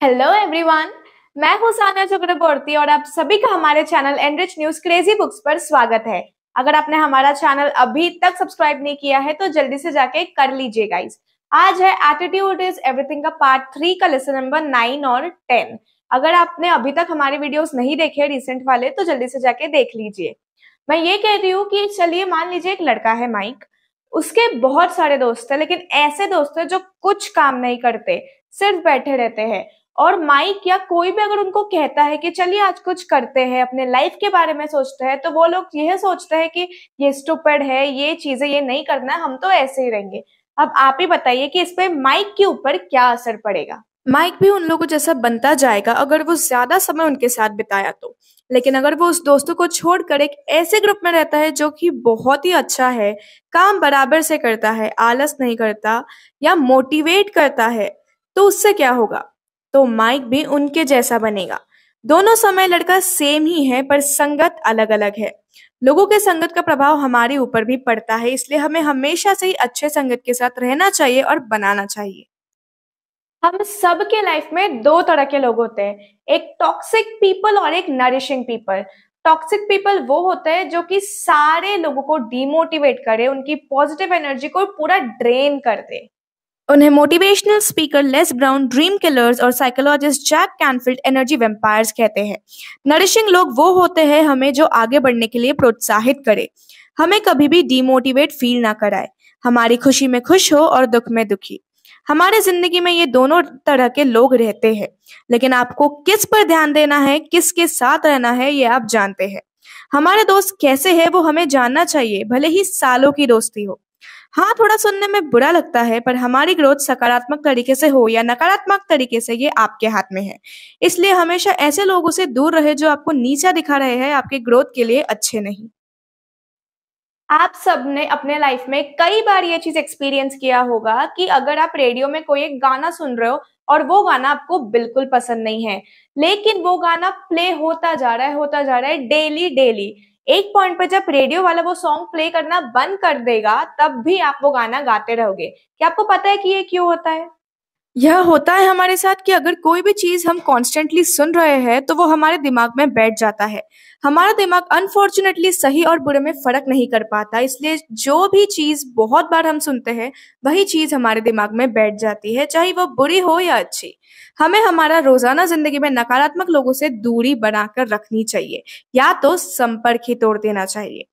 Hello everyone, मैं हूं सान्या चक्रवर्ती और आप सभी का हमारे channel enrich news crazy books पर स्वागत है। अगर आपने हमारा चैनल अभी तक सब्सक्राइब नहीं किया है तो जल्दी से जाके कर लीजिए गाइस। आज है एटीट्यूड इज एवरीथिंग का पार्ट 3 का लेसन नंबर 9 और 10। अगर आपने अभी तक हमारे वीडियोस नहीं देखे रिसेंट वाले तो जल्दी से जाके देख लीजिए। मैं ये कह रही हूँ कि चलिए मान लीजिए एक लड़का है माइक, उसके बहुत सारे दोस्त हैं लेकिन ऐसे दोस्त हैं जो कुछ काम नहीं करते, सिर्फ बैठे रहते हैं। और माइक या कोई भी अगर उनको कहता है कि चलिए आज कुछ करते हैं, अपने लाइफ के बारे में सोचते हैं, तो वो लोग यह सोचते हैं कि ये स्टूपिड है, ये चीजें ये नहीं करना, हम तो ऐसे ही रहेंगे। अब आप ही बताइए कि इस पे माइक के ऊपर क्या असर पड़ेगा। माइक भी उन लोगों जैसा बनता जाएगा अगर वो ज्यादा समय उनके साथ बिताया तो। लेकिन अगर वो उस दोस्तों को छोड़कर एक ऐसे ग्रुप में रहता है जो कि बहुत ही अच्छा है, काम बराबर से करता है, आलस नहीं करता या मोटिवेट करता है, तो उससे क्या होगा? तो माइक भी उनके जैसा बनेगा। दोनों समय लड़का सेम ही है पर संगत अलग अलग है। लोगों के संगत का प्रभाव हमारे ऊपर भी पड़ता है, इसलिए हमें हमेशा से ही अच्छे संगत के साथ रहना चाहिए और बनाना चाहिए। हम सबके लाइफ में दो तरह के लोग होते हैं, एक टॉक्सिक पीपल और एक नरिशिंग पीपल। टॉक्सिक पीपल वो होते हैं जो कि सारे लोगों को डिमोटिवेट करे, उनकी पॉजिटिव एनर्जी को पूरा ड्रेन कर दे। उन्हें motivational speaker Les Brown, dream killers और psychologist Jack Canfield energy vampires कहते हैं। नरिशिंग लोग वो होते हैं हमें जो आगे बढ़ने के लिए प्रोत्साहित करे, हमें कभी भी डिमोटिवेट फील ना कराए, हमारी खुशी में खुश हो और दुख में दुखी। हमारे जिंदगी में ये दोनों तरह के लोग रहते हैं, लेकिन आपको किस पर ध्यान देना है, किसके साथ रहना है, ये आप जानते हैं। हमारे दोस्त कैसे हैं वो हमें जानना चाहिए, भले ही सालों की दोस्ती हो। हाँ, थोड़ा सुनने में बुरा लगता है पर हमारी ग्रोथ सकारात्मक तरीके से हो या नकारात्मक तरीके से ये आपके हाथ में है। इसलिए हमेशा ऐसे लोगों से दूर रहे जो आपको नीचा दिखा रहे हैं, आपके ग्रोथ के लिए अच्छे नहीं। आप सबने अपने लाइफ में कई बार ये चीज एक्सपीरियंस किया होगा कि अगर आप रेडियो में कोई एक गाना सुन रहे हो और वो गाना आपको बिल्कुल पसंद नहीं है, लेकिन वो गाना प्ले होता जा रहा है डेली डेली। एक पॉइंट पर जब रेडियो वाला वो सॉन्ग प्ले करना बंद कर देगा तब भी आप वो गाना गाते रहोगे। क्या आपको पता है कि ये क्यों होता है? यह होता है हमारे साथ कि अगर कोई भी चीज हम कॉन्स्टेंटली सुन रहे हैं तो वो हमारे दिमाग में बैठ जाता है। हमारा दिमाग अनफॉर्चुनेटली सही और बुरे में फर्क नहीं कर पाता, इसलिए जो भी चीज बहुत बार हम सुनते हैं वही चीज हमारे दिमाग में बैठ जाती है, चाहे वो बुरी हो या अच्छी। हमें हमारा रोजाना जिंदगी में नकारात्मक लोगों से दूरी बनाकर रखनी चाहिए या तो संपर्क ही तोड़ देना चाहिए।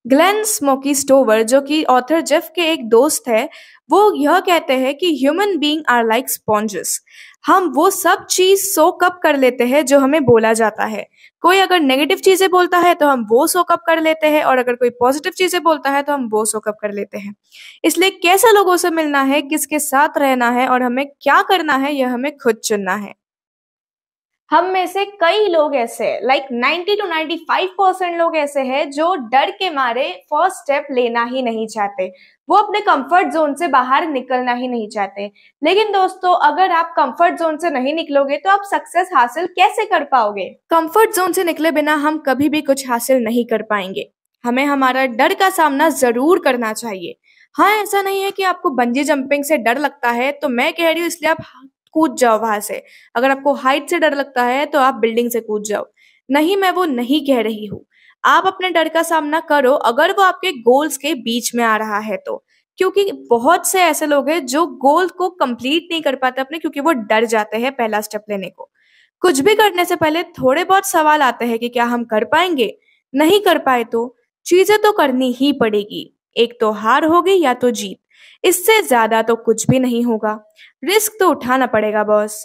ग्लेन स्मोकी स्टोवर, जो कि ऑथर जेफ के एक दोस्त है, वो यह कहते हैं कि human being are like sponges. हम वो सब चीज सोक अप कर लेते हैं जो हमें बोला जाता है। कोई अगर नेगेटिव चीजें बोलता है तो हम वो सोक अप कर लेते हैं, और अगर कोई पॉजिटिव चीजें बोलता है तो हम वो सोक अप कर लेते हैं। इसलिए कैसे लोगों से मिलना है, किसके साथ रहना है और हमें क्या करना है, यह हमें खुद चुनना है। हम में से कई लोग ऐसे हैं, लाइक 90 to 95% लोग ऐसे हैं जो डर के मारे फर्स्ट स्टेप लेना ही नहीं चाहते। वो अपने कंफर्ट जोन से बाहर निकलना ही नहीं चाहते। लेकिन दोस्तों, अगर आप कंफर्ट जोन से नहीं निकलोगे तो आप सक्सेस हासिल कैसे कर पाओगे? कंफर्ट जोन से निकले बिना हम कभी भी कुछ हासिल नहीं कर पाएंगे। हमें हमारा डर का सामना जरूर करना चाहिए। हाँ, ऐसा नहीं है कि आपको बंजी जंपिंग से डर लगता है तो मैं कह रही हूँ इसलिए आप कूद जाओ वहां से। अगर आपको हाइट से डर लगता है तो आप बिल्डिंग से कूद जाओ। नहीं, मैं वो नहीं कह रही हूँ। आप अपने डर का सामना करो अगर वो आपके गोल्स के बीच में आ रहा है तो। क्योंकि बहुत से ऐसे लोग हैं जो गोल को कंप्लीट नहीं कर पाते अपने, क्योंकि वो डर जाते हैं पहला स्टेप लेने को। कुछ भी करने से पहले थोड़े बहुत सवाल आते हैं कि क्या हम कर पाएंगे। नहीं कर पाए तो चीजें तो करनी ही पड़ेगी। एक तो हार होगी या तो जीत, इससे ज्यादा तो कुछ भी नहीं होगा। रिस्क तो उठाना पड़ेगा बॉस।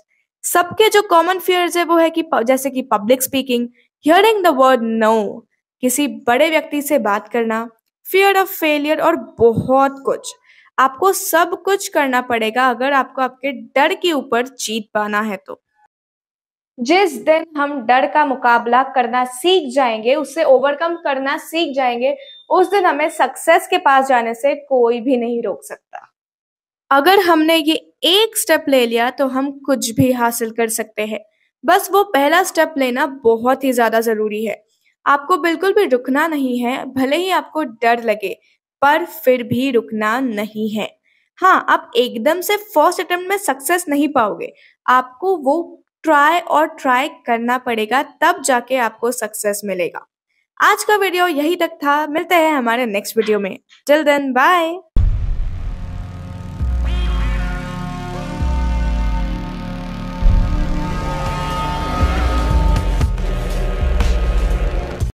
सबके जो कॉमन फियर्स है वो है कि जैसे कि public speaking, hearing the word no, किसी बड़े व्यक्ति से बात करना, फियर ऑफ फेलियर और बहुत कुछ। आपको सब कुछ करना पड़ेगा अगर आपको आपके डर के ऊपर जीत पाना है तो। जिस दिन हम डर का मुकाबला करना सीख जाएंगे, उससे ओवरकम करना सीख जाएंगे, उस दिन हमें सक्सेस के पास जाने से कोई भी नहीं रोक सकता। अगर हमने ये एक स्टेप ले लिया तो हम कुछ भी हासिल कर सकते हैं। बस वो पहला स्टेप लेना बहुत ही ज्यादा जरूरी है। आपको बिल्कुल भी रुकना नहीं है, भले ही आपको डर लगे, पर फिर भी रुकना नहीं है। हाँ, आप एकदम से फर्स्ट अटेम्प्ट में सक्सेस नहीं पाओगे। आपको वो ट्राई और ट्राई करना पड़ेगा, तब जाके आपको सक्सेस मिलेगा। आज का वीडियो यही तक था। मिलते हैं हमारे नेक्स्ट वीडियो में। Till then bye.